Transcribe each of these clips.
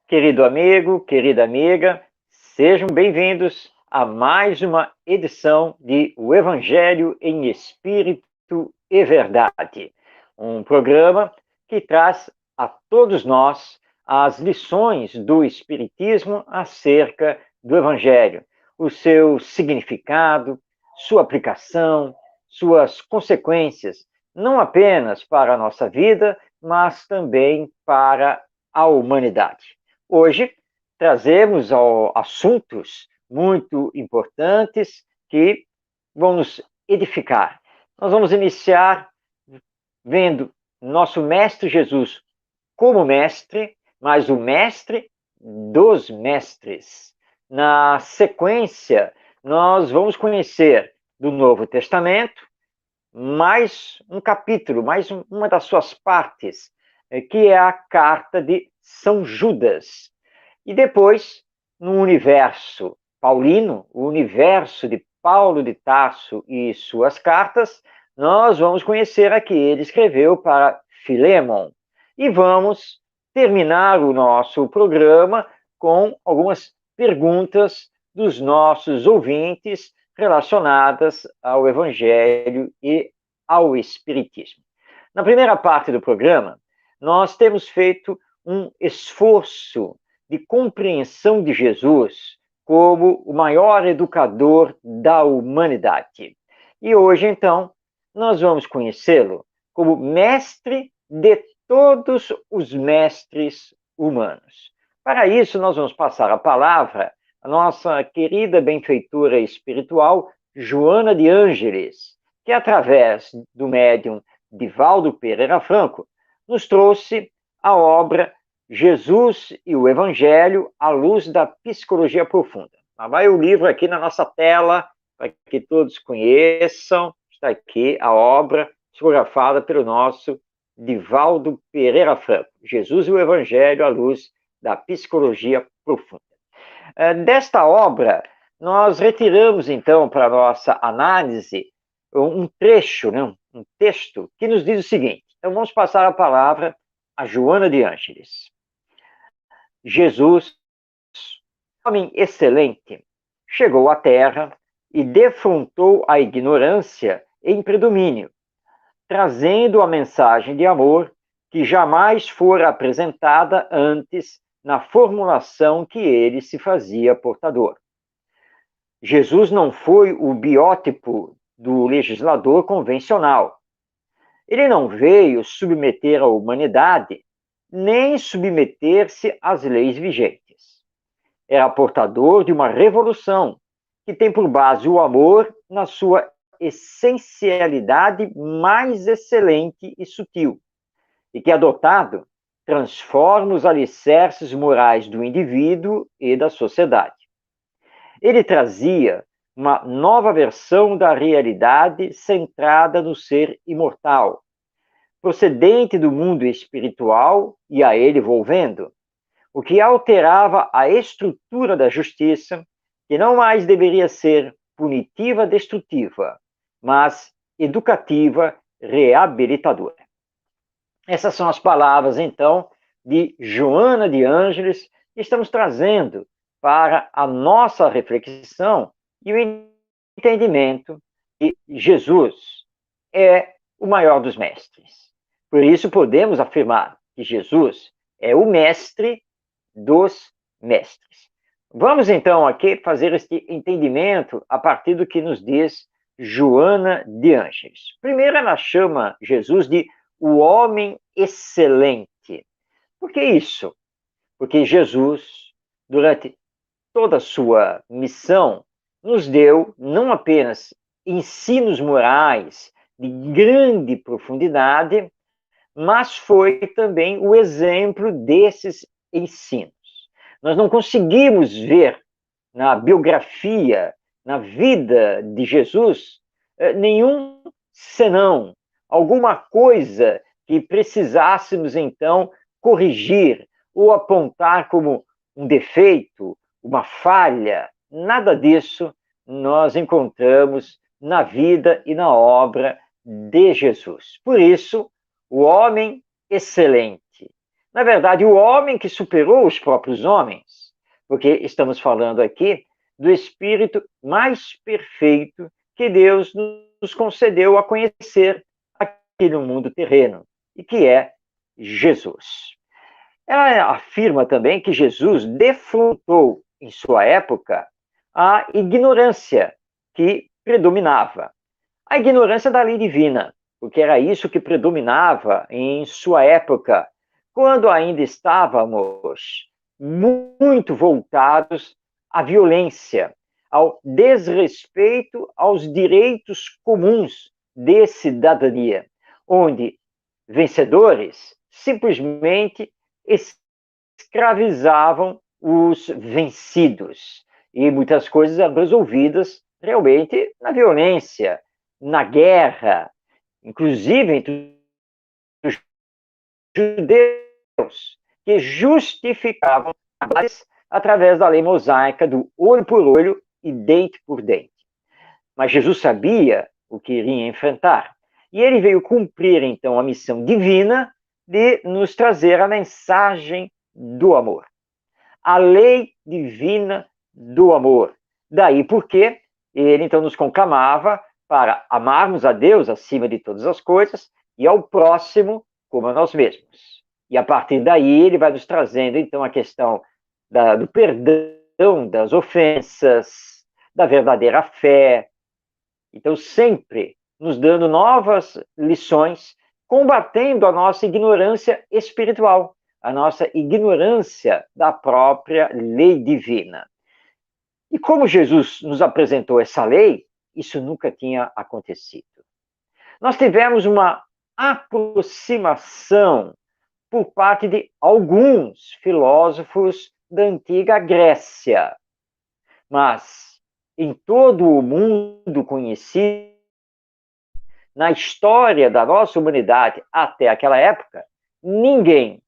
Querido amigo, querida amiga, sejam bem-vindos a mais uma edição de O Evangelho em Espírito e Verdade, um programa que traz a todos nós as lições do Espiritismo acerca do Evangelho, o seu significado, sua aplicação, suas consequências, não apenas para a nossa vida, mas também para a humanidade. Hoje trazemos assuntos muito importantes que vão nos edificar. Nós vamos iniciar vendo nosso Mestre Jesus como mestre, mas o mestre dos mestres. Na sequência, nós vamos conhecer do Novo Testamento mais um capítulo, mais uma das suas partes, que é a carta de São Judas. E depois, no universo paulino, o universo de Paulo de Tarso e suas cartas, nós vamos conhecer a que ele escreveu para Filémon. E vamos terminar o nosso programa com algumas perguntas dos nossos ouvintes relacionadas ao Evangelho e ao Espiritismo. Na primeira parte do programa, nós temos feito um esforço de compreensão de Jesus como o maior educador da humanidade. E hoje, então, nós vamos conhecê-lo como mestre de todos os mestres humanos. Para isso, nós vamos passar a palavra à nossa querida benfeitora espiritual, Joana de Ângeles, que, através do médium Divaldo Pereira Franco, nos trouxe a obra Jesus e o Evangelho à luz da psicologia profunda. Vai o livro aqui na nossa tela, para que todos conheçam. Está aqui a obra psicografada pelo nosso Divaldo Pereira Franco. Jesus e o Evangelho à luz da psicologia profunda. Desta obra, nós retiramos, então, para a nossa análise, um trecho, né, um texto, que nos diz o seguinte. Então, vamos passar a palavra a Joana de Ângeles. Jesus, homem excelente, chegou à Terra e defrontou a ignorância em predomínio, trazendo a mensagem de amor que jamais fora apresentada antes na formulação que ele se fazia portador. Jesus não foi o biótipo do legislador convencional. Ele não veio submeter a humanidade, nem submeter-se às leis vigentes. Era portador de uma revolução que tem por base o amor na sua essencialidade mais excelente e sutil, e que, adotado, transforma os alicerces morais do indivíduo e da sociedade. Ele trazia uma nova versão da realidade centrada no ser imortal, procedente do mundo espiritual e a ele volvendo, o que alterava a estrutura da justiça, que não mais deveria ser punitiva destrutiva, mas educativa reabilitadora. Essas são as palavras, então, de Joana de Ângeles, que estamos trazendo para a nossa reflexão e o entendimento que Jesus é o maior dos mestres. Por isso, podemos afirmar que Jesus é o mestre dos mestres. Vamos, então, aqui fazer este entendimento a partir do que nos diz Joana de Ângeles. Primeiro, ela chama Jesus de o homem excelente. Por que isso? Porque Jesus, durante toda a sua missão, nos deu não apenas ensinos morais de grande profundidade, mas foi também o exemplo desses ensinos. Nós não conseguimos ver na biografia, na vida de Jesus, nenhum senão, alguma coisa que precisássemos, então, corrigir ou apontar como um defeito, uma falha. Nada disso nós encontramos na vida e na obra de Jesus. Por isso, o homem excelente, Na verdade, o homem que superou os próprios homens, porque estamos falando aqui do Espírito mais perfeito que Deus nos concedeu a conhecer aqui no mundo terreno, e que é Jesus. Ela afirma também que Jesus defrontou, em sua época, a ignorância que predominava. A ignorância da lei divina, porque era isso que predominava em sua época, quando ainda estávamos muito voltados à violência, ao desrespeito aos direitos comuns de cidadania, onde vencedores simplesmente escravizavam os vencidos. E muitas coisas eram resolvidas realmente na violência, na guerra, inclusive entre os judeus, que justificavam através da lei mosaica do olho por olho e dente por dente. Mas Jesus sabia o que iria enfrentar. E ele veio cumprir, então, a missão divina de nos trazer a mensagem do amor. A lei divina do amor. Daí porque ele, então, nos conclamava para amarmos a Deus acima de todas as coisas e ao próximo como a nós mesmos. E a partir daí ele vai nos trazendo, então, a questão do perdão das ofensas, da verdadeira fé. Então, sempre nos dando novas lições, combatendo a nossa ignorância espiritual, a nossa ignorância da própria lei divina. E como Jesus nos apresentou essa lei, isso nunca tinha acontecido. Nós tivemos uma aproximação por parte de alguns filósofos da antiga Grécia, mas em todo o mundo conhecido, na história da nossa humanidade até aquela época, ninguém,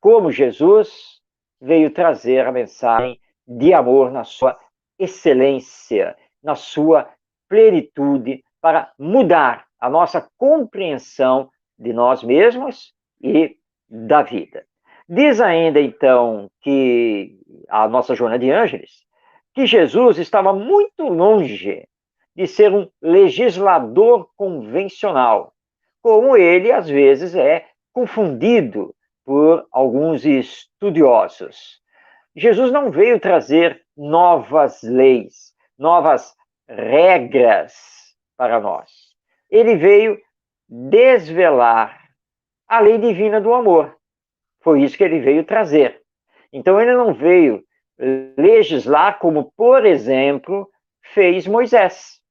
como Jesus, veio trazer a mensagem de amor na sua excelência, na sua plenitude, para mudar a nossa compreensão de nós mesmos e da vida. Diz ainda, então, que a nossa Joana de Ângeles, que Jesus estava muito longe de ser um legislador convencional, como ele, às vezes, é confundido por alguns estudiosos. Jesus não veio trazer novas leis, novas regras para nós. Ele veio desvelar a lei divina do amor. Foi isso que ele veio trazer. Então, ele não veio legislar como, por exemplo, fez Moisés,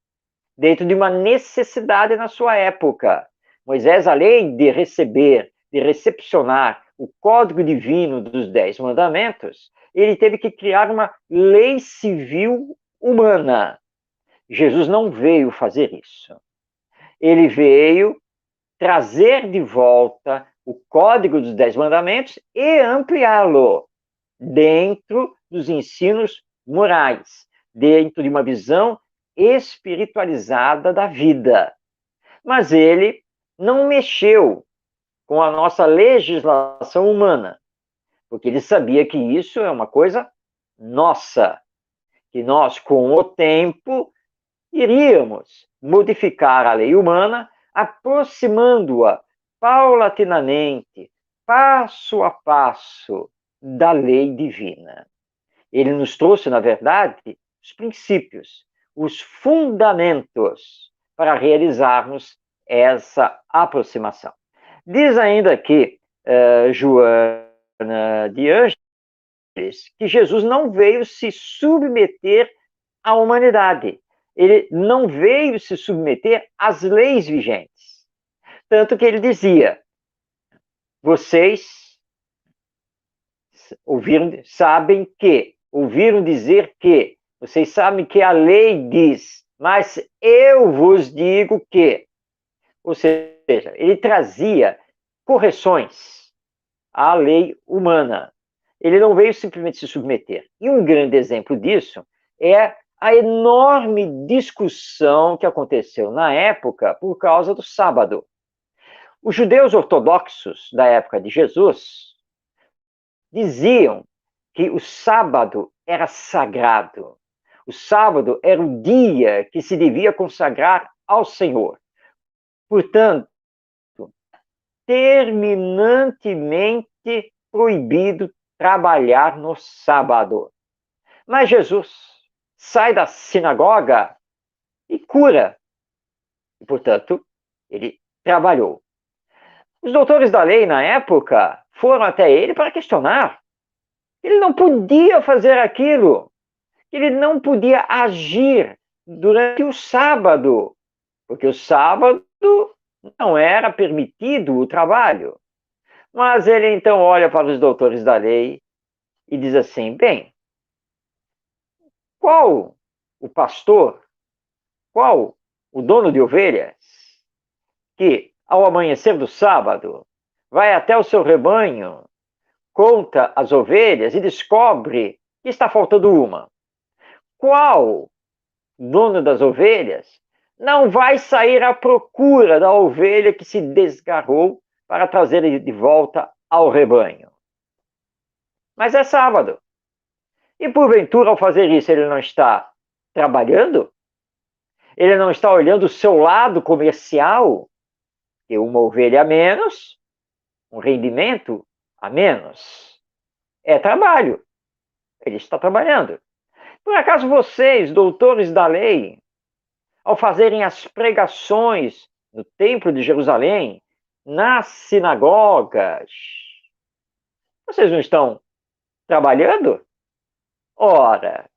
dentro de uma necessidade na sua época. Moisés, além de receber, de recepcionar o código divino dos 10 mandamentos, ele teve que criar uma lei civil humana. Jesus não veio fazer isso. Ele veio trazer de volta o código dos 10 mandamentos e ampliá-lo dentro dos ensinos morais, dentro de uma visão espiritualizada da vida. Mas ele não mexeu com a nossa legislação humana, porque ele sabia que isso é uma coisa nossa, que nós, com o tempo, iríamos modificar a lei humana, aproximando-a paulatinamente, passo a passo, da lei divina. Ele nos trouxe, na verdade, os princípios, os fundamentos para realizarmos essa aproximação. Diz ainda que Joana de Ângeles que Jesus não veio se submeter à humanidade. Ele não veio se submeter às leis vigentes. Tanto que ele dizia: vocês ouviram dizer que, vocês sabem que a lei diz, mas eu vos digo que. Ou seja, ele trazia correções à lei humana. Ele não veio simplesmente se submeter. E um grande exemplo disso é a enorme discussão que aconteceu na época por causa do sábado. Os judeus ortodoxos da época de Jesus diziam que o sábado era sagrado. O sábado era o dia que se devia consagrar ao Senhor. Portanto, terminantemente proibido trabalhar no sábado. Mas Jesus sai da sinagoga e cura. E, portanto, ele trabalhou. Os doutores da lei, na época, foram até ele para questionar. Ele não podia fazer aquilo. Ele não podia agir durante o sábado, porque o sábado não era permitido o trabalho. Mas ele então olha para os doutores da lei e diz assim: bem, qual o pastor, qual o dono de ovelhas, que ao amanhecer do sábado vai até o seu rebanho, conta as ovelhas e descobre que está faltando uma? Qual dono das ovelhas não vai sair à procura da ovelha que se desgarrou para trazer de volta ao rebanho? Mas é sábado. E porventura, ao fazer isso, ele não está trabalhando? Ele não está olhando o seu lado comercial? Que uma ovelha a menos, um rendimento a menos, é trabalho. Ele está trabalhando. Por acaso vocês, doutores da lei, ao fazerem as pregações no Templo de Jerusalém, nas sinagogas, vocês não estão trabalhando? Ora,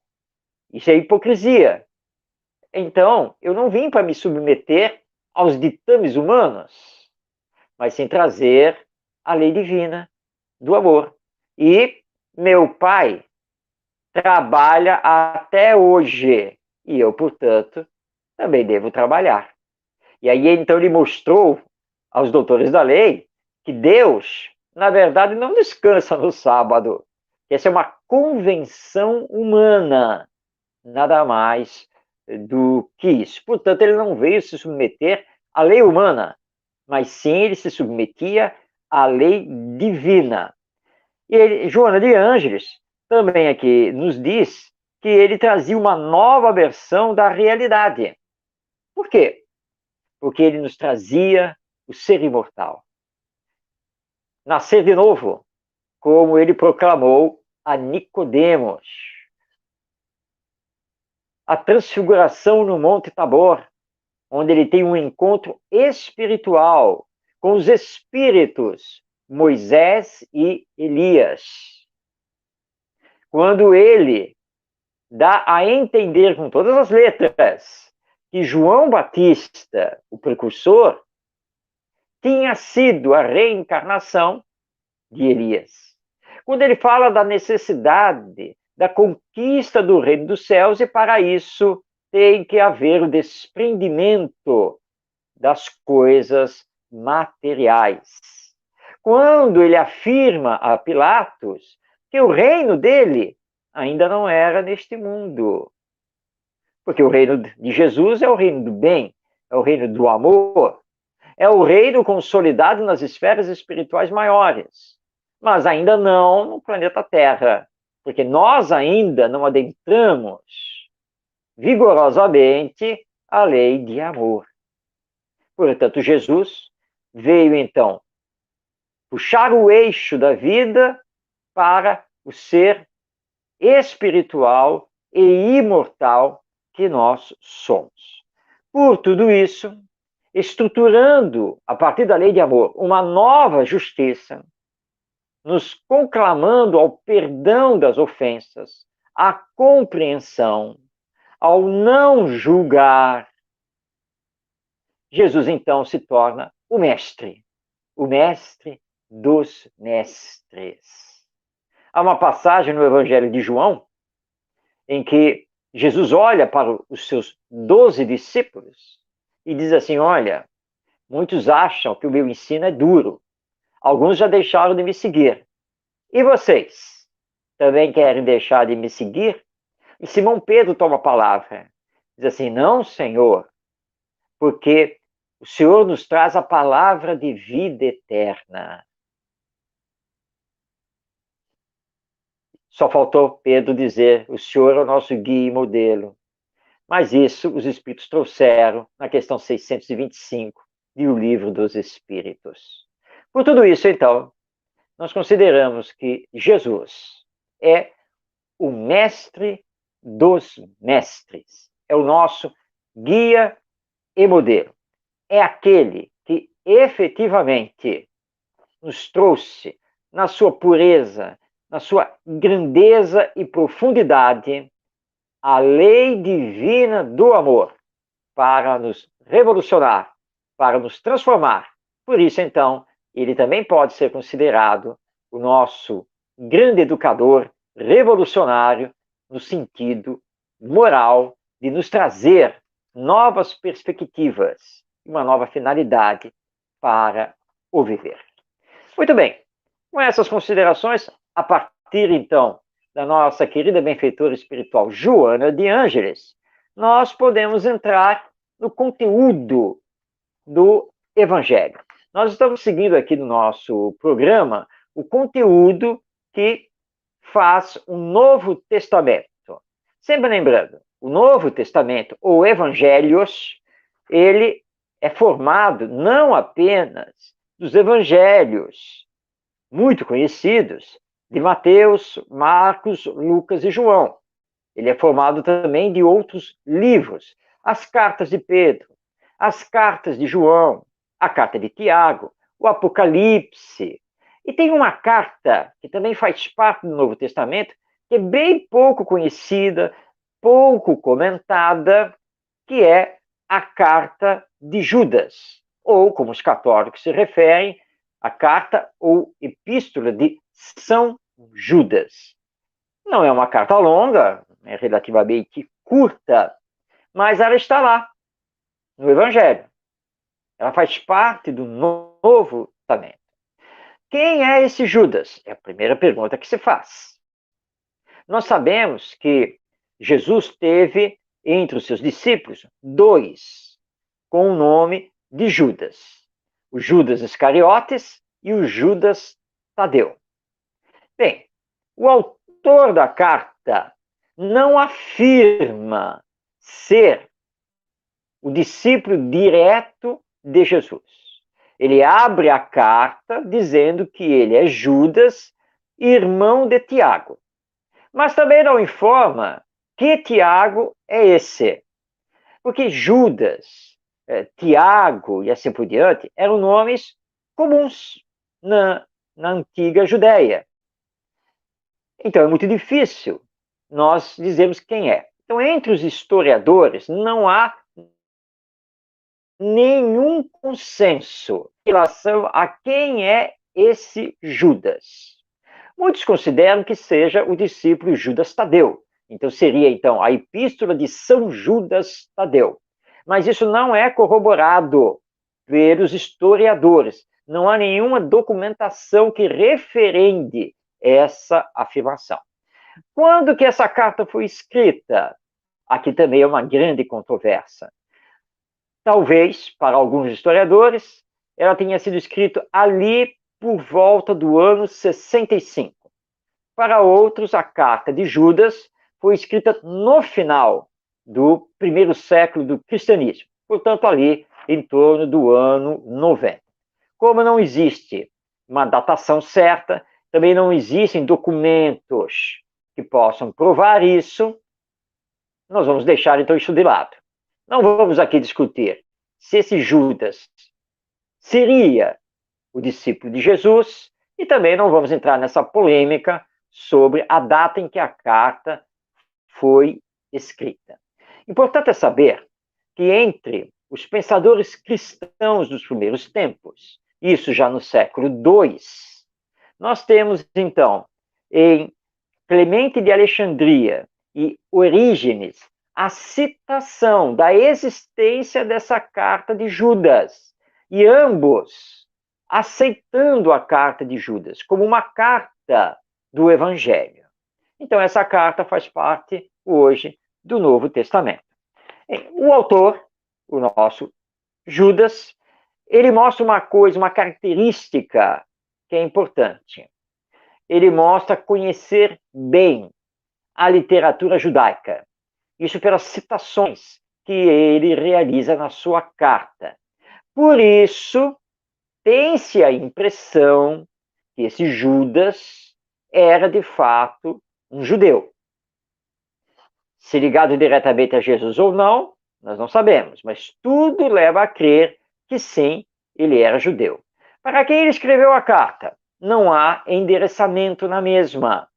isso é hipocrisia. Então, eu não vim para me submeter aos ditames humanos, mas sim trazer a lei divina do amor. E meu pai trabalha até hoje, e eu, portanto, também devo trabalhar. E aí, então, ele mostrou aos doutores da lei que Deus, na verdade, não descansa no sábado. Essa é uma convenção humana, nada mais do que isso. Portanto, ele não veio se submeter à lei humana, mas sim ele se submetia à lei divina. E ele, Joana de Ângeles também aqui nos diz que ele trazia uma nova versão da realidade. Por quê? Porque ele nos trazia o ser imortal. Nascer de novo, como ele proclamou a Nicodemos. A transfiguração no Monte Tabor, onde ele tem um encontro espiritual com os espíritos Moisés e Elias. Quando ele dá a entender com todas as letras que João Batista, o precursor, tinha sido a reencarnação de Elias. Quando ele fala da necessidade da conquista do reino dos céus, e para isso tem que haver o desprendimento das coisas materiais. Quando ele afirma a Pilatos que o reino dele ainda não era neste mundo. Porque o reino de Jesus é o reino do bem, é o reino do amor, é o reino consolidado nas esferas espirituais maiores, mas ainda não no planeta Terra, porque nós ainda não adentramos vigorosamente a lei de amor. Portanto, Jesus veio então puxar o eixo da vida para o ser espiritual e imortal que nós somos. Por tudo isso, estruturando, a partir da lei de amor, uma nova justiça, nos conclamando ao perdão das ofensas, à compreensão, ao não julgar, Jesus então se torna o mestre dos mestres. Há uma passagem no Evangelho de João em que Jesus olha para os seus 12 discípulos e diz assim: olha, muitos acham que o meu ensino é duro, alguns já deixaram de me seguir. E vocês? Também querem deixar de me seguir? E Simão Pedro toma a palavra. Diz assim: não, Senhor, porque o Senhor nos traz a palavra de vida eterna. Só faltou Pedro dizer: o Senhor é o nosso guia e modelo. Mas isso os Espíritos trouxeram na questão 625 de O Livro dos Espíritos. Por tudo isso, então, nós consideramos que Jesus é o mestre dos mestres, é o nosso guia e modelo. É aquele que efetivamente nos trouxe, na sua pureza, na sua grandeza e profundidade, a lei divina do amor para nos revolucionar, para nos transformar. Por isso, então, ele também pode ser considerado o nosso grande educador revolucionário no sentido moral de nos trazer novas perspectivas e uma nova finalidade para o viver. Muito bem, com essas considerações, a partir então da nossa querida benfeitora espiritual Joana de Ângeles, nós podemos entrar no conteúdo do Evangelho. Nós estamos seguindo aqui no nosso programa o conteúdo que faz o Novo Testamento. Sempre lembrando, o Novo Testamento, ou Evangelhos, ele é formado não apenas dos evangelhos muito conhecidos de Mateus, Marcos, Lucas e João. Ele é formado também de outros livros, as cartas de Pedro, as cartas de João, a carta de Tiago, o Apocalipse. E tem uma carta que também faz parte do Novo Testamento, que é bem pouco conhecida, pouco comentada, que é a carta de Judas, ou, como os católicos se referem, a carta ou epístola de São Judas. Não é uma carta longa, é relativamente curta, mas ela está lá, no Evangelho. Ela faz parte do Novo Testamento. Quem é esse Judas? É a primeira pergunta que se faz. Nós sabemos que Jesus teve entre os seus discípulos dois, com o nome de Judas. O Judas Iscariotes e o Judas Tadeu. Bem, o autor da carta não afirma ser o discípulo direto de Jesus. Ele abre a carta dizendo que ele é Judas, irmão de Tiago. Mas também não informa que Tiago é esse. Porque Judas, Tiago e assim por diante eram nomes comuns na antiga Judéia. Então é muito difícil nós dizermos quem é. Então, entre os historiadores, não há nenhum consenso em relação a quem é esse Judas. Muitos consideram que seja o discípulo Judas Tadeu. Então, seria então a epístola de São Judas Tadeu. Mas isso não é corroborado pelos historiadores. Não há nenhuma documentação que referende essa afirmação. Quando que essa carta foi escrita? Aqui também é uma grande controvérsia. Talvez, para alguns historiadores, ela tenha sido escrita ali por volta do ano 65. Para outros, a carta de Judas foi escrita no final do primeiro século do cristianismo, portanto, ali em torno do ano 90. Como não existe uma datação certa, também não existem documentos que possam provar isso, nós vamos deixar então isso de lado. Não vamos aqui discutir se esse Judas seria o discípulo de Jesus e também não vamos entrar nessa polêmica sobre a data em que a carta foi escrita. Importante é saber que entre os pensadores cristãos dos primeiros tempos, isso já no século II, nós temos então em Clemente de Alexandria e Orígenes a citação da existência dessa carta de Judas, e ambos aceitando a carta de Judas como uma carta do Evangelho. Então, essa carta faz parte hoje do Novo Testamento. O autor, o nosso Judas, ele mostra uma coisa, uma característica que é importante. ele mostra conhecer bem a literatura judaica. Isso pelas citações que ele realiza na sua carta. Por isso, tem-se a impressão que esse Judas era, de fato, um judeu. Se ligado diretamente a Jesus ou não, nós não sabemos, mas tudo leva a crer que sim, ele era judeu. Para quem ele escreveu a carta? Não há endereçamento na mesma,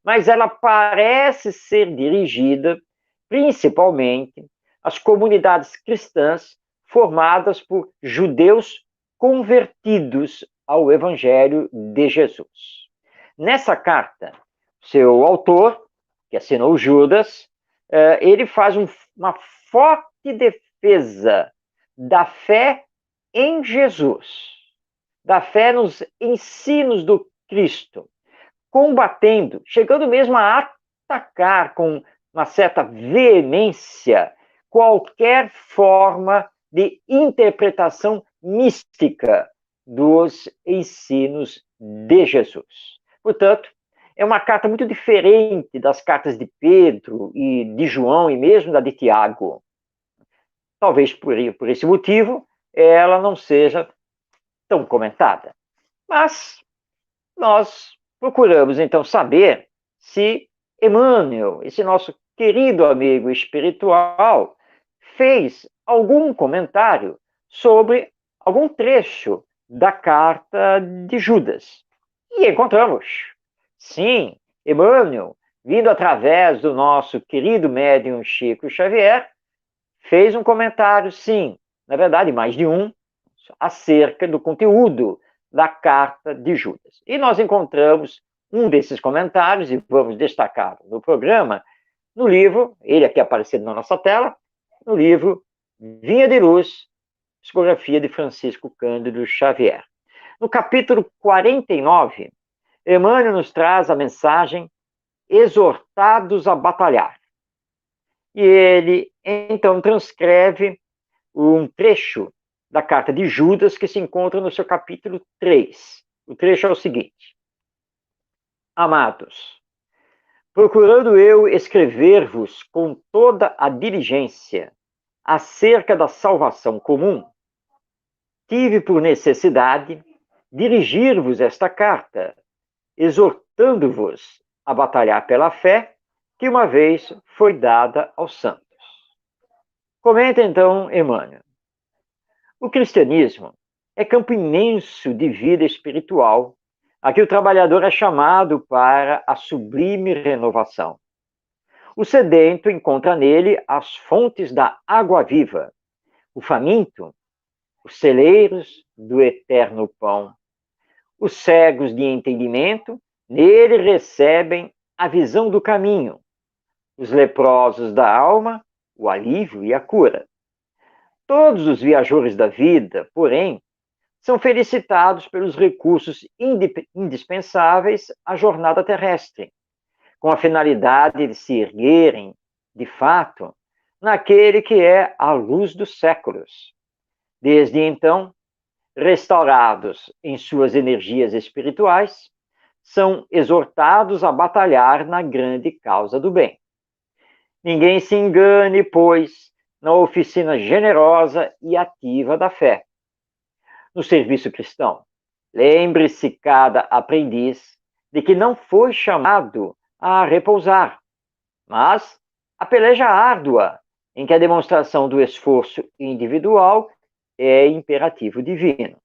mas ela parece ser dirigida principalmente às comunidades cristãs formadas por judeus convertidos ao Evangelho de Jesus. Nessa carta, seu autor, que assinou Judas, ele faz uma forte defesa da fé em Jesus, da fé nos ensinos do Cristo, combatendo, chegando mesmo a atacar com uma certa veemência qualquer forma de interpretação mística dos ensinos de Jesus. Portanto, é uma carta muito diferente das cartas de Pedro e de João e mesmo da de Tiago. Talvez por esse motivo ela não seja tão comentada. Mas nós procuramos então saber se Emmanuel, esse nosso querido amigo espiritual, fez algum comentário sobre algum trecho da carta de Judas. E encontramos. Sim, Emmanuel, vindo através do nosso querido médium Chico Xavier, fez um comentário, sim, na verdade, mais de um, acerca do conteúdo da carta de Judas. E nós encontramos um desses comentários, e vamos destacar no programa, no livro, ele aqui aparecendo na nossa tela, no livro Vinha de Luz, psicografia de Francisco Cândido Xavier. No capítulo 49, Emmanuel nos traz a mensagem exortados a batalhar. E ele, então, transcreve um trecho da carta de Judas que se encontra no seu capítulo 3. O trecho é o seguinte: Amados, procurando eu escrever-vos com toda a diligência acerca da salvação comum, tive por necessidade dirigir-vos esta carta, exortando-vos a batalhar pela fé que uma vez foi dada aos santos. Comenta então Emmanuel. O cristianismo é campo imenso de vida espiritual, a que o trabalhador é chamado para a sublime renovação. O sedento encontra nele as fontes da água viva, o faminto, os celeiros do eterno pão. Os cegos de entendimento nele recebem a visão do caminho, os leprosos da alma, o alívio e a cura. Todos os viajores da vida, porém, são felicitados pelos recursos indispensáveis à jornada terrestre, com a finalidade de se erguerem, de fato, naquele que é a luz dos séculos. Desde então, restaurados em suas energias espirituais, são exortados a batalhar na grande causa do bem. Ninguém se engane, pois, na oficina generosa e ativa da fé. No serviço cristão, lembre-se cada aprendiz de que não foi chamado a repousar, mas a peleja árdua, em que a demonstração do esforço individual é imperativo divino.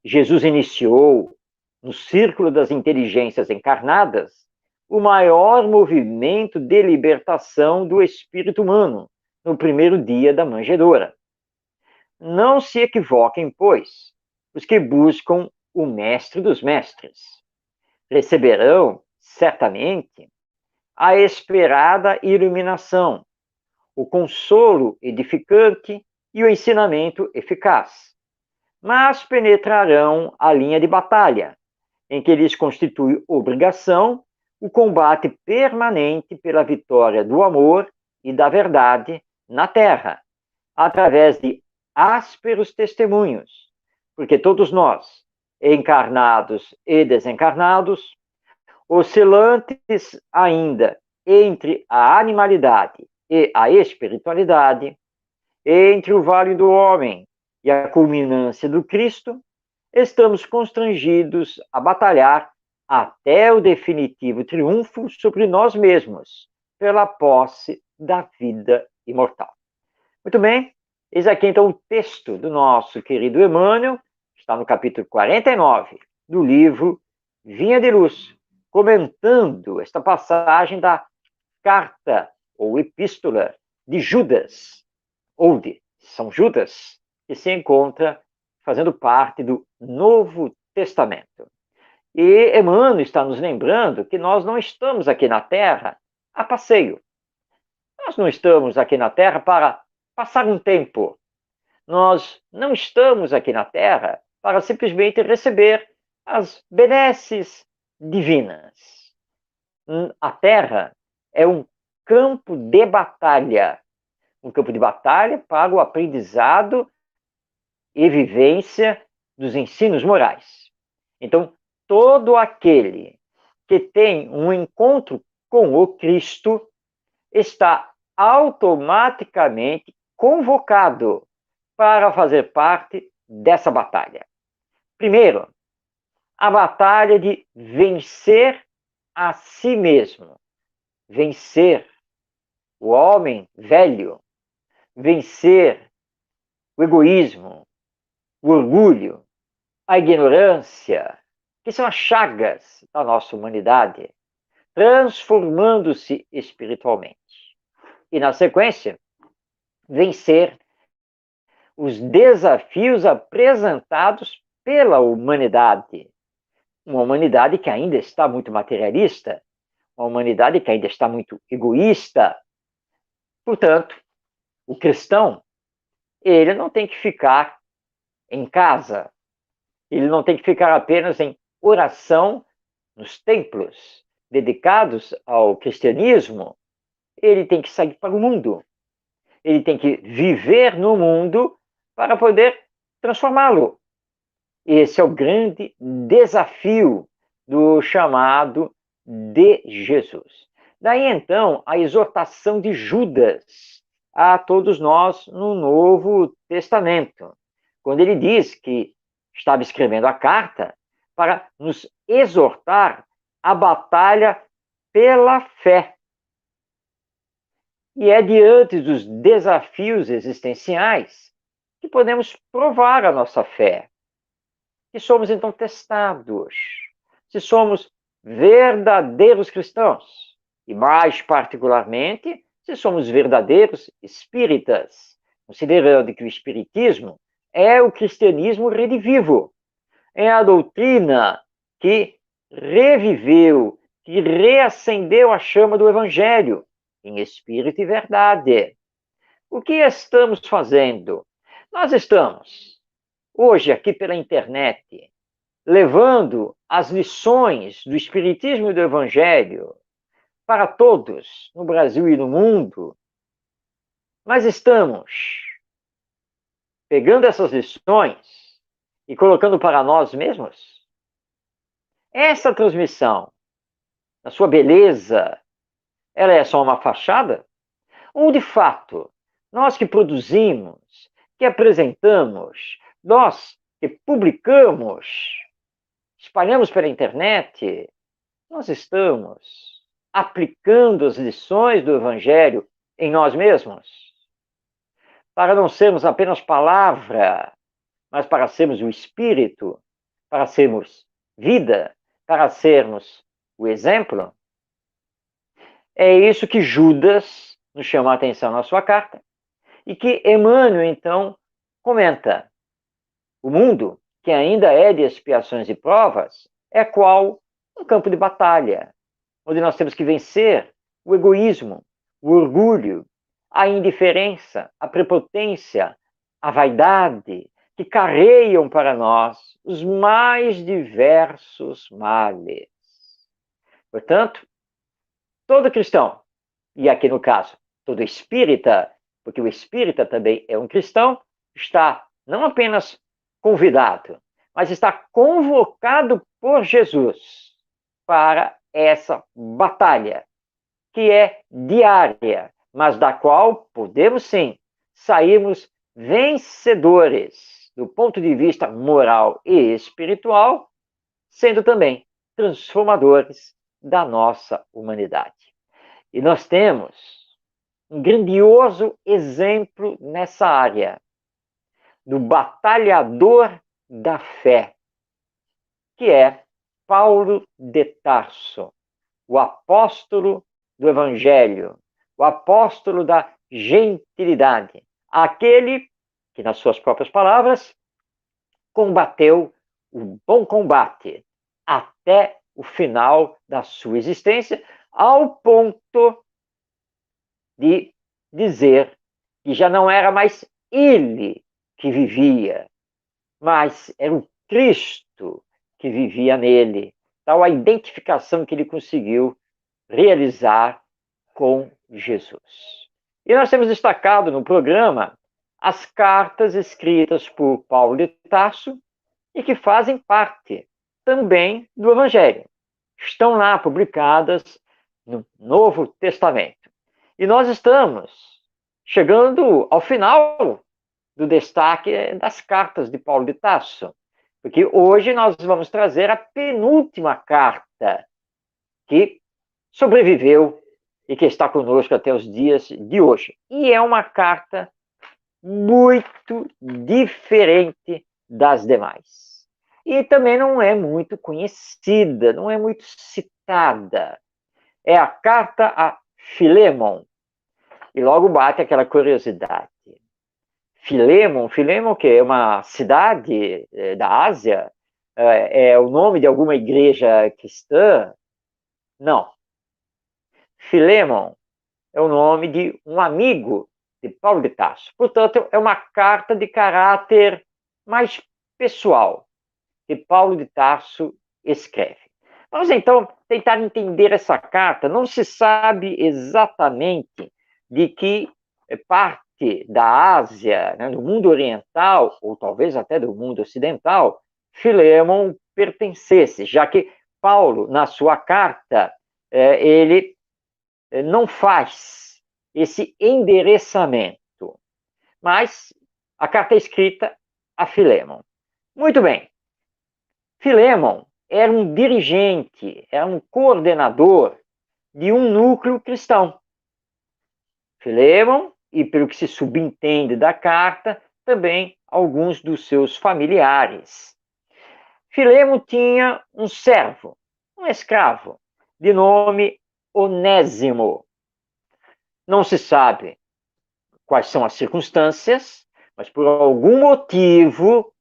Jesus iniciou, no círculo das inteligências encarnadas, o maior movimento de libertação do espírito humano, no primeiro dia da manjedoura. Não se equivoquem, pois, os que buscam o mestre dos mestres. Receberão, certamente, a esperada iluminação, o consolo edificante e o ensinamento eficaz. Mas penetrarão a linha de batalha, em que lhes constitui obrigação o combate permanente pela vitória do amor e da verdade na terra, através de ásperos testemunhos, porque todos nós, encarnados e desencarnados, oscilantes ainda entre a animalidade e a espiritualidade, entre o vale do homem e a culminância do Cristo, estamos constrangidos a batalhar até o definitivo triunfo sobre nós mesmos, pela posse da vida imortal. Muito bem, eis aqui então o texto do nosso querido Emmanuel, está no capítulo 49 do livro Vinha de Luz, comentando esta passagem da carta ou epístola de Judas, ou de São Judas, que se encontra fazendo parte do Novo Testamento. E Emmanuel está nos lembrando que nós não estamos aqui na Terra a passeio. Nós não estamos aqui na Terra para passar um tempo. Nós não estamos aqui na Terra para simplesmente receber as benesses divinas. A Terra é um campo de batalha. Um campo de batalha para o aprendizado e vivência dos ensinos morais. Então, todo aquele que tem um encontro com o Cristo está automaticamente convocado para fazer parte dessa batalha. Primeiro, a batalha de vencer a si mesmo, vencer o homem velho, vencer o egoísmo, o orgulho, a ignorância, que são as chagas da nossa humanidade, transformando-se espiritualmente. E, na sequência, vencer os desafios apresentados pela humanidade. Uma humanidade que ainda está muito materialista, uma humanidade que ainda está muito egoísta. Portanto, o cristão, ele não tem que ficar em casa, ele não tem que ficar apenas em oração nos templos dedicados ao cristianismo, ele tem que sair para o mundo, ele tem que viver no mundo para poder transformá-lo. Esse é o grande desafio do chamado de Jesus. Daí então a exortação de Judas a todos nós no Novo Testamento, quando ele diz que estava escrevendo a carta para nos exortar à batalha pela fé. E é diante dos desafios existenciais que podemos provar a nossa fé. Que somos então testados, se somos verdadeiros cristãos, e mais particularmente, se somos verdadeiros espíritas, considerando que o espiritismo é o cristianismo redivivo, é a doutrina que reviveu, que reacendeu a chama do Evangelho, em espírito e verdade. O que estamos fazendo? Nós estamos hoje aqui pela internet, levando as lições do Espiritismo e do Evangelho para todos, no Brasil e no mundo, mas estamos pegando essas lições e colocando para nós mesmos? Essa transmissão, na sua beleza, ela é só uma fachada? Ou, de fato, nós que produzimos, que apresentamos, nós que publicamos, espalhamos pela internet, nós estamos aplicando as lições do Evangelho em nós mesmos? Para não sermos apenas palavra, mas para sermos o Espírito, para sermos vida, para sermos o exemplo? É isso que Judas nos chama a atenção na sua carta, e que Emmanuel, então, comenta. O mundo, que ainda é de expiações e provas, é qual um campo de batalha, onde nós temos que vencer o egoísmo, o orgulho, a indiferença, a prepotência, a vaidade, que carregam para nós os mais diversos males. Portanto, todo cristão, e aqui no caso, todo espírita, porque o espírita também é um cristão, está não apenas convidado, mas está convocado por Jesus para essa batalha, que é diária, mas da qual podemos sim sairmos vencedores do ponto de vista moral e espiritual, sendo também transformadores da nossa humanidade. E nós temos um grandioso exemplo nessa área, do batalhador da fé, que é Paulo de Tarso, o apóstolo do Evangelho, o apóstolo da gentilidade, aquele que, nas suas próprias palavras, combateu o bom combate até o final da sua existência, ao ponto de dizer que já não era mais ele que vivia, mas era o Cristo que vivia nele. Tal a identificação que ele conseguiu realizar com Jesus. E nós temos destacado no programa as cartas escritas por Paulo de Tarso e que fazem parte também do Evangelho. Estão lá publicadas no Novo Testamento. E nós estamos chegando ao final do destaque das cartas de Paulo de Tarso, porque hoje nós vamos trazer a penúltima carta que sobreviveu e que está conosco até os dias de hoje. E é uma carta muito diferente das demais. E também não é muito conhecida, não é muito citada. É a carta a Filemon. E logo bate aquela curiosidade. Filemon, que é uma cidade da Ásia, é o nome de alguma igreja cristã? Não. Filemon é o nome de um amigo de Paulo de Tarso. Portanto, é uma carta de caráter mais pessoal que Paulo de Tarso escreve. Vamos então tentar entender essa carta. Não se sabe exatamente de que parte da Ásia, né, do mundo oriental, ou talvez até do mundo ocidental, Filemon pertencesse, já que Paulo, na sua carta, ele não faz esse endereçamento, mas a carta é escrita a Filemon. Muito bem. Filemon era um dirigente, era um coordenador de um núcleo cristão. Filemon, e pelo que se subentende da carta, também alguns dos seus familiares. Filemon tinha um servo, um escravo, de nome Onésimo. Não se sabe quais são as circunstâncias, mas por algum motivo,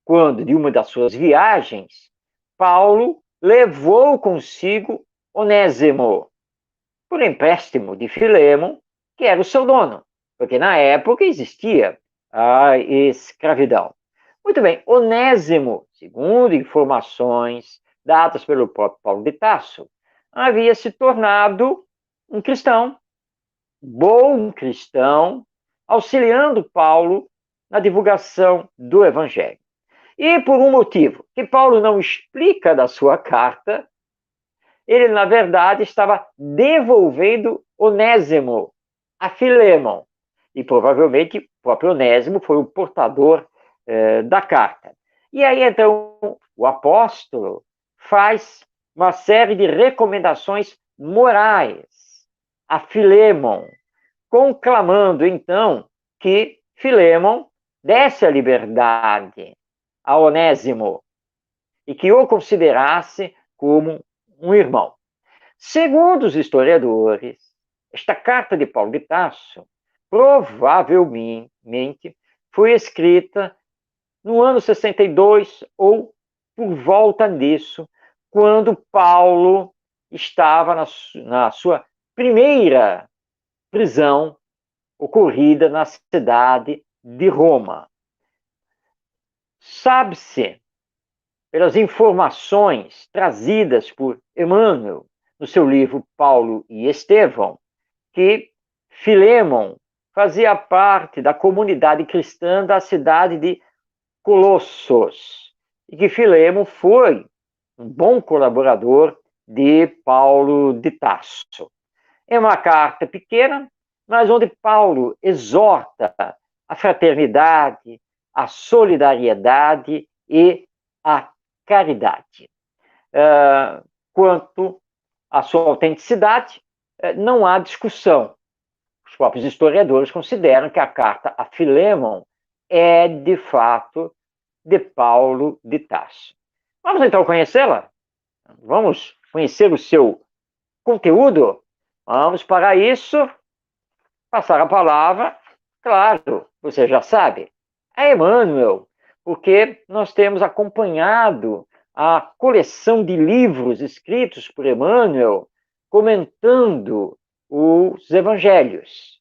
quando de uma das suas viagens, Paulo levou consigo Onésimo, por empréstimo de Filemon, que era o seu dono, porque na época existia a escravidão. Muito bem, Onésimo, segundo informações dadas pelo próprio Paulo de Tarso, havia se tornado um cristão, bom cristão, auxiliando Paulo na divulgação do Evangelho. E por um motivo que Paulo não explica da sua carta, ele, na verdade, estava devolvendo Onésimo a Filemon. E provavelmente o próprio Onésimo foi o portador da carta. E aí, então, o apóstolo faz uma série de recomendações morais a Filemon, conclamando, então, que Filemon desse a liberdade a Onésimo e que o considerasse como um irmão. Segundo os historiadores, esta carta de Paulo de Tarso provavelmente foi escrita no ano 62 ou por volta disso, quando Paulo estava na sua primeira prisão ocorrida na cidade de Roma. Sabe-se, pelas informações trazidas por Emmanuel no seu livro Paulo e Estevão, que Filemon fazia parte da comunidade cristã da cidade de Colossos, e que Filemon foi um bom colaborador de Paulo de Tarso. É uma carta pequena, mas onde Paulo exorta a fraternidade, a solidariedade e a caridade. Quanto à sua autenticidade, não há discussão. Os próprios historiadores consideram que a carta a Filemon é, de fato, de Paulo de Tarso. Vamos então conhecê-la? Vamos conhecer o seu conteúdo? Vamos, para isso, passar a palavra, claro, você já sabe, a Emmanuel, porque nós temos acompanhado a coleção de livros escritos por Emmanuel comentando os evangelhos.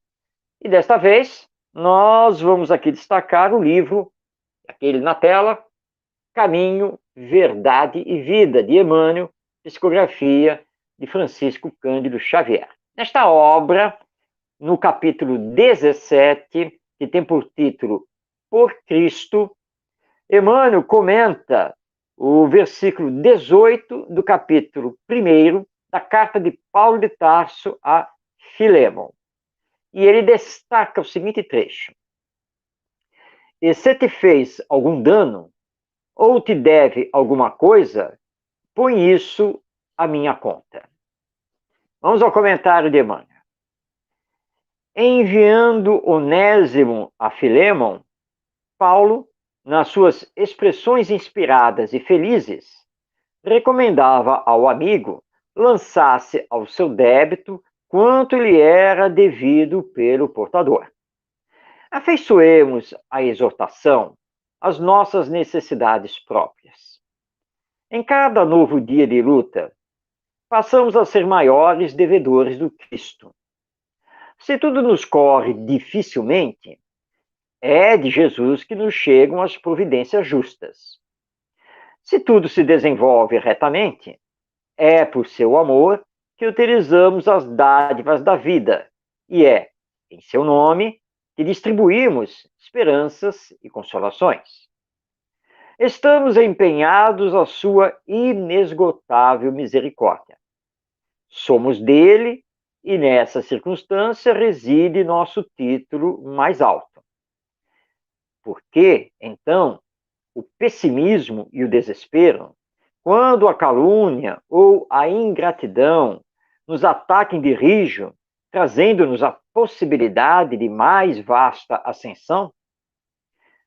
E desta vez, nós vamos aqui destacar o livro, aquele na tela, Caminho, Verdade e Vida, de Emmanuel, psicografia de Francisco Cândido Xavier. Nesta obra, no capítulo 17, que tem por título Por Cristo, Emmanuel comenta o versículo 18 do capítulo 1 da carta de Paulo de Tarso a Filemon. E ele destaca o seguinte trecho: E se te fez algum dano, ou te deve alguma coisa, põe isso à minha conta. Vamos ao comentário de Emmanuel. Enviando Onésimo a Filemon, Paulo, nas suas expressões inspiradas e felizes, recomendava ao amigo lançasse ao seu débito quanto lhe era devido pelo portador. Afeiçoemos a exortação às nossas necessidades próprias. Em cada novo dia de luta, passamos a ser maiores devedores do Cristo. Se tudo nos corre dificilmente, é de Jesus que nos chegam as providências justas. Se tudo se desenvolve retamente, é por seu amor que utilizamos as dádivas da vida, e é, em seu nome, que distribuímos esperanças e consolações. Estamos empenhados à sua inesgotável misericórdia. Somos dele e nessa circunstância reside nosso título mais alto. Por que, então, o pessimismo e o desespero, quando a calúnia ou a ingratidão nos ataquem de rijo, trazendo-nos a possibilidade de mais vasta ascensão?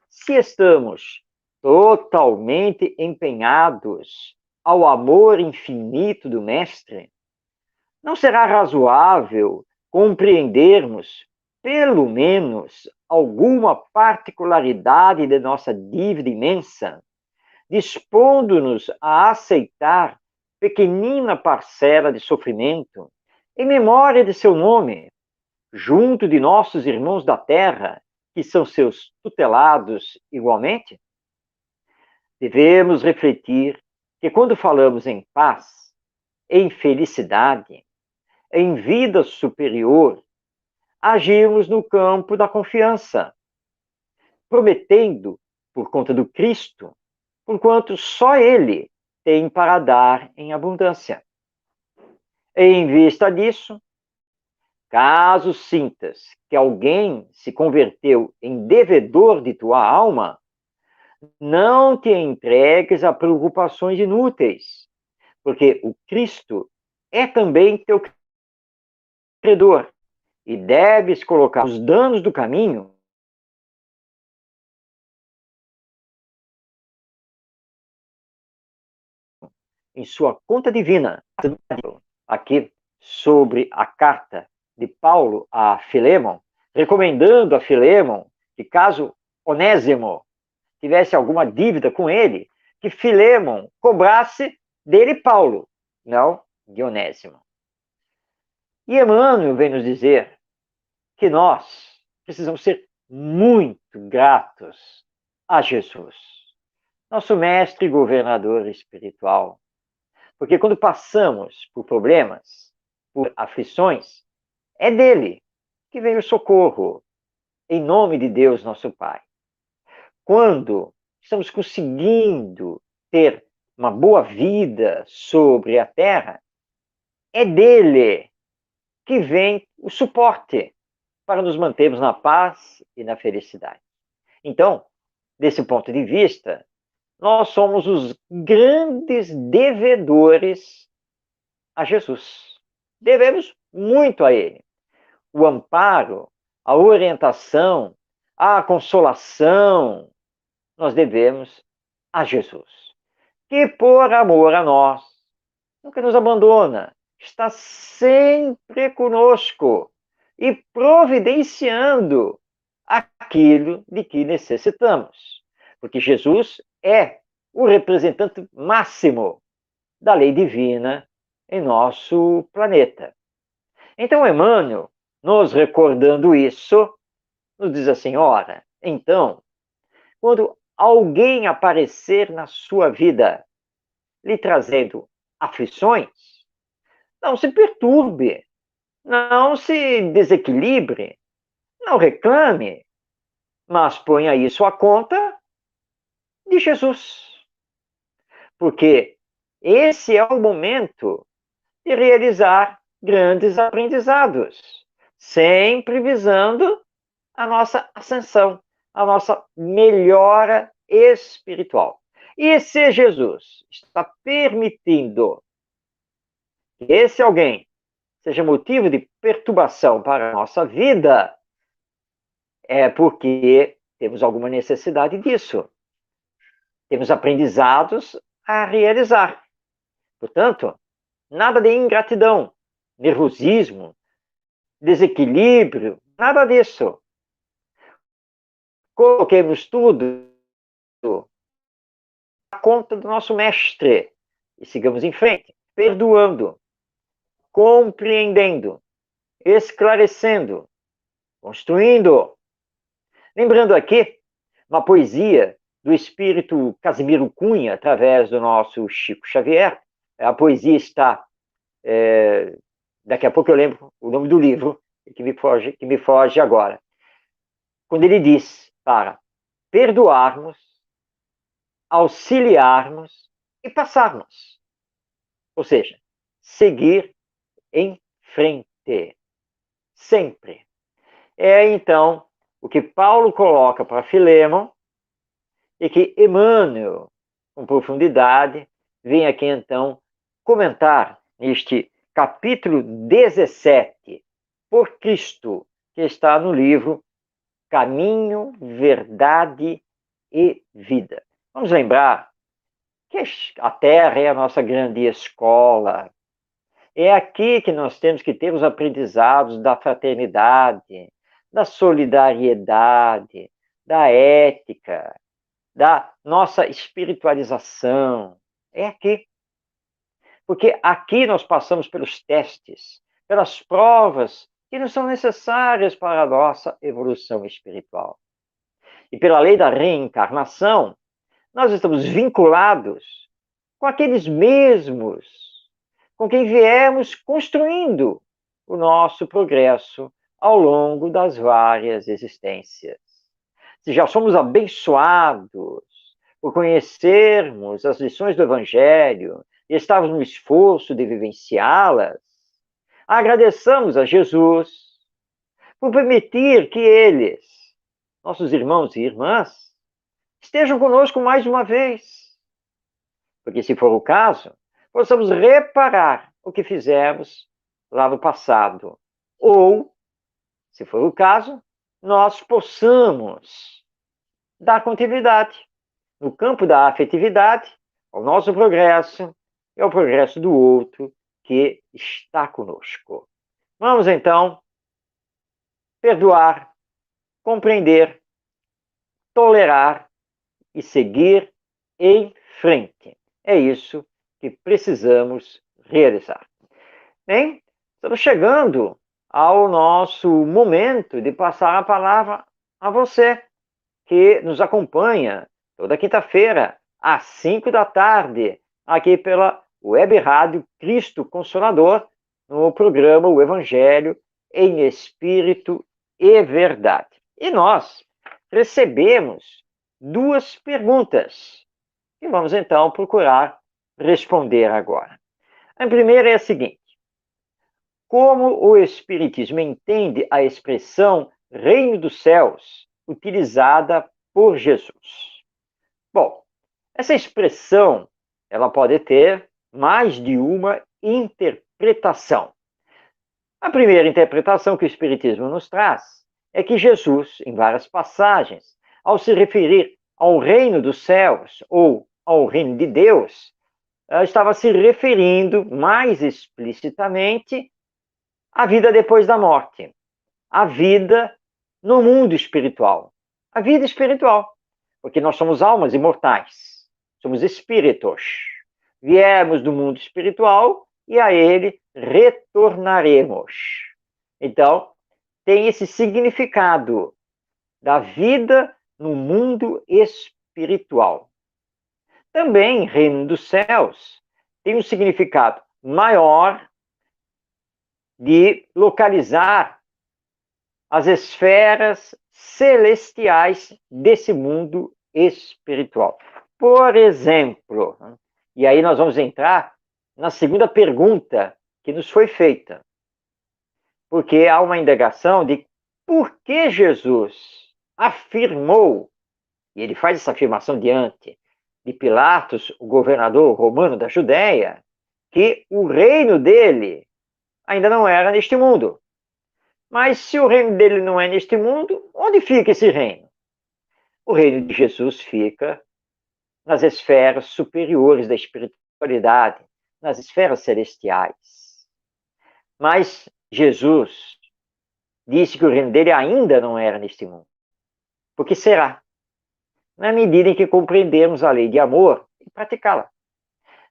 Se estamos totalmente empenhados ao amor infinito do Mestre, não será razoável compreendermos, pelo menos, alguma particularidade de nossa dívida imensa, dispondo-nos a aceitar pequenina parcela de sofrimento em memória de seu nome, junto de nossos irmãos da terra, que são seus tutelados igualmente? Devemos refletir que quando falamos em paz, em felicidade, em vida superior, agimos no campo da confiança, prometendo, por conta do Cristo, porquanto só Ele tem para dar em abundância. Em vista disso, caso sintas que alguém se converteu em devedor de tua alma, não te entregues a preocupações inúteis, porque o Cristo é também teu credor, e deves colocar os danos do caminho em sua conta divina. Aqui, sobre a carta de Paulo a Filemon, recomendando a Filemon que, caso Onésimo tivesse alguma dívida com ele, que Filemon cobrasse dele Paulo, não de Onésimo. E Emmanuel vem nos dizer que nós precisamos ser muito gratos a Jesus, nosso mestre e governador espiritual. Porque quando passamos por problemas, por aflições, é dele que vem o socorro, em nome de Deus, nosso Pai. Quando estamos conseguindo ter uma boa vida sobre a terra, é dele que vem o suporte para nos mantermos na paz e na felicidade. Então, desse ponto de vista, nós somos os grandes devedores a Jesus. Devemos muito a Ele. O amparo, a orientação, a consolação, nós devemos a Jesus, que por amor a nós nunca nos abandona, está sempre conosco e providenciando aquilo de que necessitamos. Porque Jesus é o representante máximo da lei divina em nosso planeta. Então, Emmanuel, nos recordando isso, nos diz assim: ora, então, quando alguém aparecer na sua vida, lhe trazendo aflições, não se perturbe, não se desequilibre, não reclame, mas ponha isso à conta de Jesus. Porque esse é o momento de realizar grandes aprendizados, sempre visando a nossa ascensão, a nossa melhora espiritual. E se Jesus está permitindo que esse alguém seja motivo de perturbação para a nossa vida, é porque temos alguma necessidade disso. Temos aprendizados a realizar. Portanto, nada de ingratidão, nervosismo, desequilíbrio, nada disso. Coloquemos tudo na conta do nosso mestre e sigamos em frente, perdoando, compreendendo, esclarecendo, construindo. Lembrando aqui uma poesia do espírito Casimiro Cunha, através do nosso Chico Xavier. A poesia está... daqui a pouco eu lembro o nome do livro, que me foge agora. Quando ele diz para perdoarmos, auxiliarmos e passarmos. Ou seja, seguir em frente. Sempre. É então o que Paulo coloca para Filemon e que Emmanuel, com profundidade, vem aqui então comentar neste capítulo 17, por Cristo, que está no livro Caminho, Verdade e Vida. Vamos lembrar que a Terra é a nossa grande escola. É aqui que nós temos que ter os aprendizados da fraternidade, da solidariedade, da ética, da nossa espiritualização. É aqui. Porque aqui nós passamos pelos testes, pelas provas que não são necessárias para a nossa evolução espiritual. E pela lei da reencarnação, nós estamos vinculados com aqueles mesmos com quem viemos construindo o nosso progresso ao longo das várias existências. Se já somos abençoados por conhecermos as lições do Evangelho e estarmos no esforço de vivenciá-las, agradeçamos a Jesus por permitir que eles, nossos irmãos e irmãs, estejam conosco mais uma vez. Porque, se for o caso, possamos reparar o que fizemos lá no passado. Ou, se for o caso, nós possamos dar continuidade no campo da afetividade ao nosso progresso e ao progresso do outro que está conosco. Vamos, então, perdoar, compreender, tolerar e seguir em frente. É isso que precisamos realizar. Bem, estamos chegando ao nosso momento de passar a palavra a você, que nos acompanha toda quinta-feira, às 5 da tarde, aqui pela Web Rádio Cristo Consolador, no programa O Evangelho em Espírito e Verdade. E nós recebemos duas perguntas que vamos então procurar responder agora. A primeira é a seguinte: como o Espiritismo entende a expressão reino dos céus utilizada por Jesus? Bom, essa expressão ela pode ter mais de uma interpretação. A primeira interpretação que o Espiritismo nos traz é que Jesus, em várias passagens, ao se referir ao reino dos céus ou ao reino de Deus, estava se referindo mais explicitamente à vida depois da morte, à vida no mundo espiritual, a vida espiritual, porque nós somos almas imortais, somos espíritos, viemos do mundo espiritual e a ele retornaremos. Então, tem esse significado da vida no mundo espiritual. Também, reino dos céus tem um significado maior de localizar as esferas celestiais desse mundo espiritual. Por exemplo, e aí nós vamos entrar na segunda pergunta que nos foi feita, porque há uma indagação de por que Jesus afirmou, e ele faz essa afirmação diante de Pilatos, o governador romano da Judéia, que o reino dele ainda não era neste mundo. Mas se o reino dele não é neste mundo, onde fica esse reino? O reino de Jesus fica nas esferas superiores da espiritualidade, nas esferas celestiais. Mas Jesus disse que o reino dele ainda não era neste mundo. Porque será? Na medida em que compreendemos a lei de amor e praticá-la.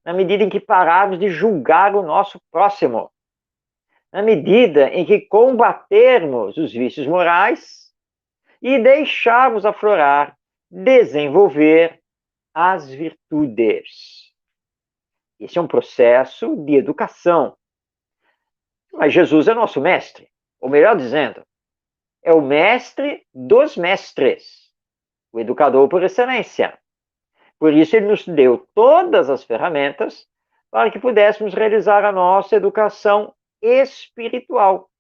Na medida em que pararmos de julgar o nosso próximo. Na medida em que combatermos os vícios morais e deixarmos aflorar, desenvolver as virtudes. Esse é um processo de educação. Mas Jesus é nosso mestre, ou melhor dizendo, é o mestre dos mestres, o educador por excelência. Por isso ele nos deu todas as ferramentas para que pudéssemos realizar a nossa educação espiritual.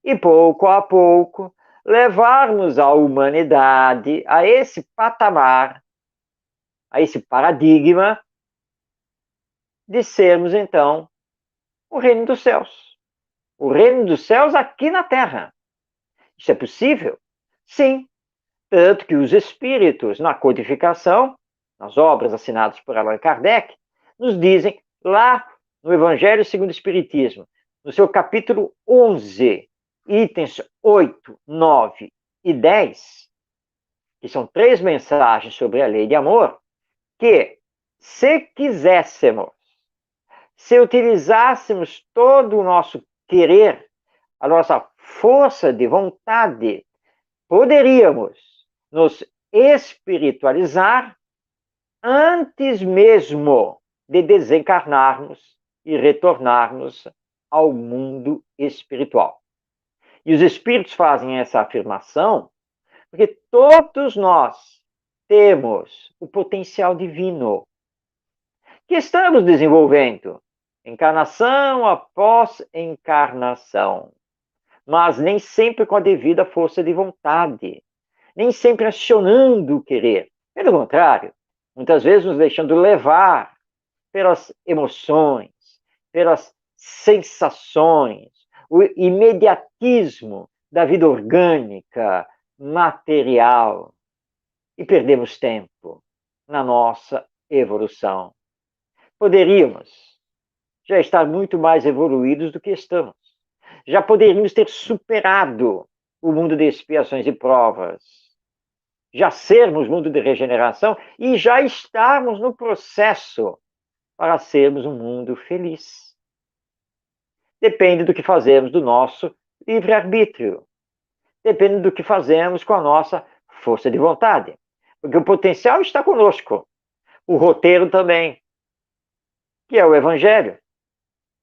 E pouco a pouco levarmos a humanidade a esse patamar, a esse paradigma de sermos então o reino dos céus. O reino dos céus aqui na Terra. Isso é possível? Sim. Tanto que os espíritos, na codificação, nas obras assinadas por Allan Kardec, nos dizem lá no Evangelho segundo o Espiritismo, no seu capítulo 11, itens 8, 9 e 10, que são 3 mensagens sobre a lei de amor, que, se quiséssemos, se utilizássemos todo o nosso querer, a nossa força de vontade, poderíamos nos espiritualizar antes mesmo de desencarnarmos e retornarmos ao mundo espiritual. E os espíritos fazem essa afirmação porque todos nós temos o potencial divino que estamos desenvolvendo, encarnação após encarnação, mas nem sempre com a devida força de vontade, nem sempre acionando o querer. Pelo contrário, muitas vezes nos deixando levar pelas emoções, pelas sensações, o imediatismo da vida orgânica, material, e perdemos tempo na nossa evolução. Poderíamos já estar muito mais evoluídos do que estamos. Já poderíamos ter superado o mundo de expiações e provas, já sermos mundo de regeneração e já estarmos no processo para sermos um mundo feliz. Depende do que fazemos do nosso livre-arbítrio. Depende do que fazemos com a nossa força de vontade. Porque o potencial está conosco. O roteiro também, que é o Evangelho.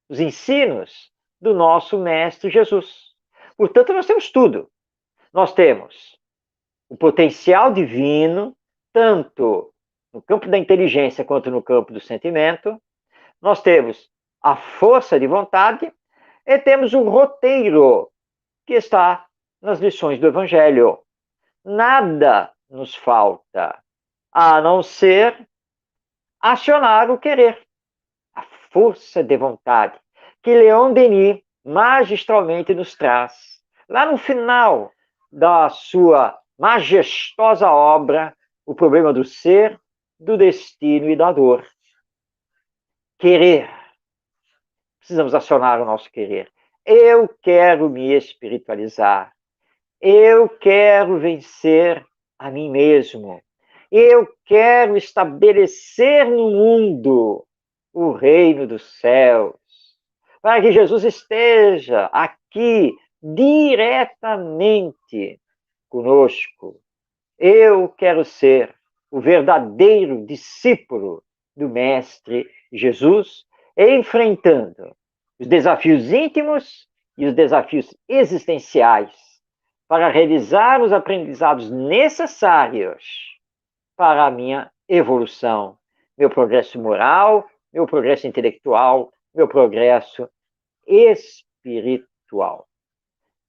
Os ensinos do nosso Mestre Jesus. Portanto, nós temos tudo. Nós temos o potencial divino, tanto no campo da inteligência quanto no campo do sentimento. Nós temos a força de vontade e temos o roteiro que está nas lições do Evangelho. Nada nos falta, a não ser acionar o querer, a força de vontade, que Leon Denis magistralmente nos traz, lá no final da sua majestosa obra, O Problema do Ser, do Destino e da Dor. Querer. Precisamos acionar o nosso querer. Eu quero me espiritualizar. Eu quero vencer a mim mesmo. Eu quero estabelecer no mundo o reino dos céus, para que Jesus esteja aqui diretamente conosco. Eu quero ser o verdadeiro discípulo do Mestre Jesus, enfrentando os desafios íntimos e os desafios existenciais, para realizar os aprendizados necessários para a minha evolução, meu progresso moral, meu progresso intelectual, meu progresso espiritual.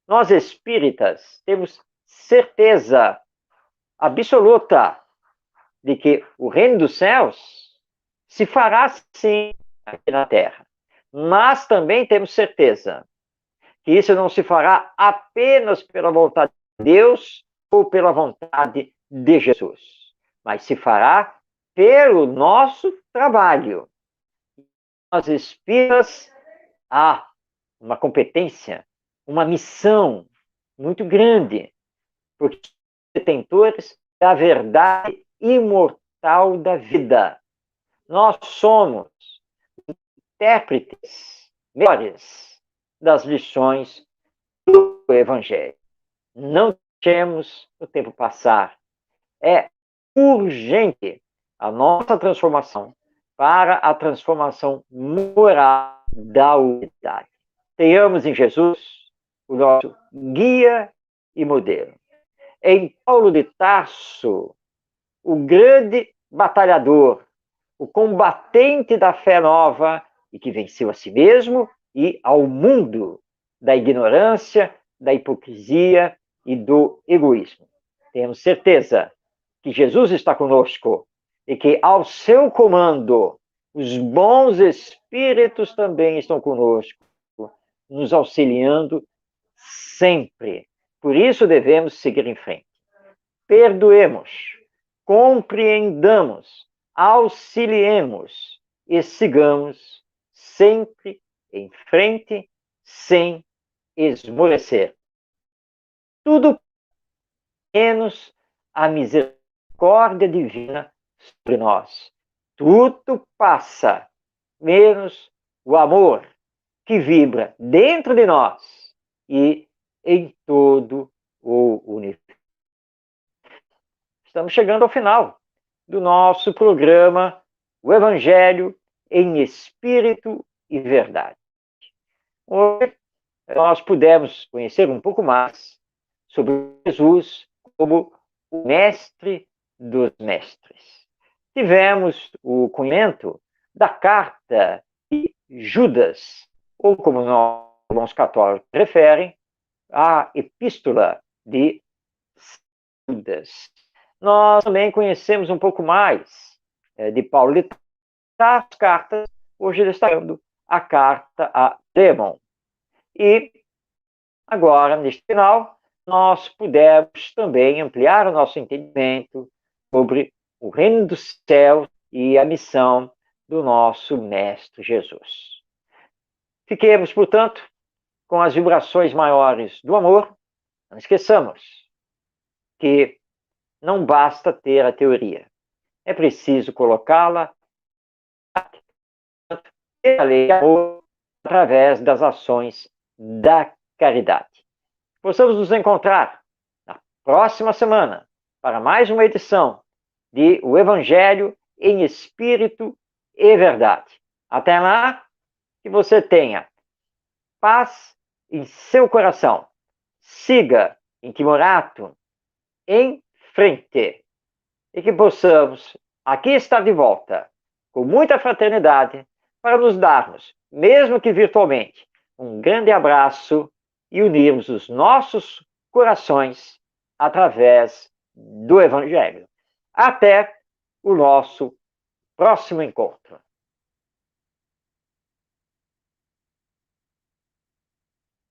Nós espíritas temos certeza absoluta de que o reino dos céus se fará sim aqui na Terra, mas também temos certeza que isso não se fará apenas pela vontade de Deus ou pela vontade de Jesus, mas se fará pelo nosso trabalho. Nós espíritas há uma competência, uma missão muito grande, porque somos detentores da verdade imortal da vida. Nós somos intérpretes melhores das lições do Evangelho. Não deixemos o tempo passar. É urgente a nossa transformação para a transformação moral da humanidade. Tenhamos em Jesus o nosso guia e modelo. Em Paulo de Tarso, o grande batalhador, o combatente da fé nova e que venceu a si mesmo e ao mundo da ignorância, da hipocrisia e do egoísmo. Temos certeza que Jesus está conosco e que ao seu comando os bons espíritos também estão conosco, nos auxiliando sempre. Por isso devemos seguir em frente. Perdoemos, compreendamos, auxiliemos e sigamos sempre em frente, sem esmorecer. Tudo menos a misericórdia divina sobre nós. Tudo passa, menos o amor que vibra dentro de nós e em todo o universo. Estamos chegando ao final do nosso programa, o Evangelho em Espírito e Verdade. Hoje nós pudemos conhecer um pouco mais sobre Jesus como o Mestre dos Mestres. Tivemos o conhecimento da carta de Judas, ou como nós, irmãos católicos, preferem, a Epístola de Judas. Nós também conhecemos um pouco mais de Paulo de Tarso, cartas, hoje destacando a carta a Filemão. E agora, neste final, nós pudemos também ampliar o nosso entendimento sobre o reino dos céus e a missão do nosso Mestre Jesus. Fiquemos, portanto, com as vibrações maiores do amor. Não esqueçamos que não basta ter a teoria, é preciso colocá-la a lei de amor através das ações da caridade. Possamos nos encontrar na próxima semana para mais uma edição de O Evangelho em Espírito e Verdade. Até lá, que você tenha paz em seu coração. Siga em Timorato em frente e que possamos aqui está de volta, com muita fraternidade, para nos darmos, mesmo que virtualmente, um grande abraço e unirmos os nossos corações através do Evangelho. Até o nosso próximo encontro.